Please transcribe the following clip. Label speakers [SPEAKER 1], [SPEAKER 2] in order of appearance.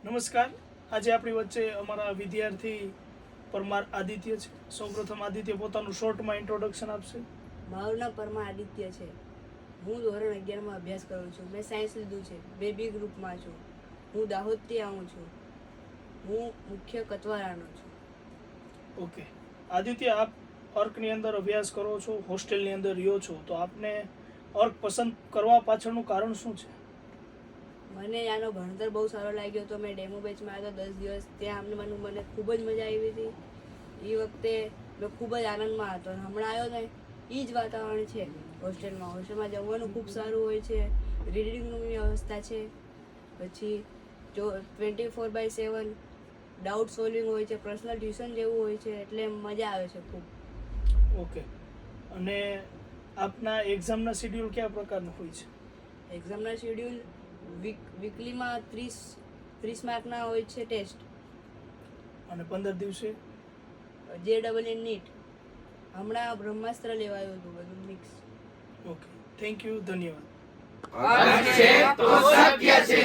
[SPEAKER 1] નમસ્કાર. આજે આપણી વચ્ચે અમારા વિદ્યાર્થી પરમાર આદિત્ય છે. સૌપ્રથમ આદિત્ય પોતાનું શોર્ટમાં ઇન્ટ્રોડક્શન આપશે.
[SPEAKER 2] મારું નામ પરમાર આદિત્ય છે. હું ધોરણ 11માં અભ્યાસ કરું છું. મેં સાયન્સ લીધું છે. બેબી ગ્રુપમાં છું. હું દાહોદથી આવું છું. હું મુખ્ય કતવારાનો છું.
[SPEAKER 1] ઓકે આદિત્ય, આપ અર્કની અંદર અભ્યાસ કરો છો, હોસ્ટેલની અંદર રહ્યો છો, તો આપને અર્ક પસંદ કરવા પાછળનું કારણ શું છે?
[SPEAKER 2] મને આનો ભણતર બહુ સારો લાગ્યો હતો. મેં ડેમો બેચમાં આવ્યો 10 દિવસ. ત્યાં મને ખૂબ જ મજા આવી હતી. એ વખતે મેં ખૂબ જ આનંદમાં હતો. હમણાં આવ્યો ને એ જ વાતાવરણ છે હોસ્ટેલમાં જમવાનું ખૂબ સારું હોય છે. રીડિંગ રૂમની વ્યવસ્થા છે. પછી જો 24/7 ડાઉટ સોલ્વિંગ હોય છે. પર્સનલ ટ્યુશન જેવું હોય છે. એટલે મજા આવે છે ખૂબ.
[SPEAKER 1] ઓકે, અને આપના એક્ઝામના શેડ્યુલ કયા પ્રકારનું હોય છે?
[SPEAKER 2] એક્ઝામના શેડ્યુલ વીકલીમાં 30 માર્કના હોય છે ટેસ્ટ,
[SPEAKER 1] અને 15 દિવસે
[SPEAKER 2] JEE નીટ. હમણાં બ્રહ્માસ્ત્ર લેવાયું હતું, બધું મિક્સ.
[SPEAKER 1] ઓકે, થેન્ક યુ, ધન્યવાદ.
[SPEAKER 3] અર્ક છે તો સત્ય છે.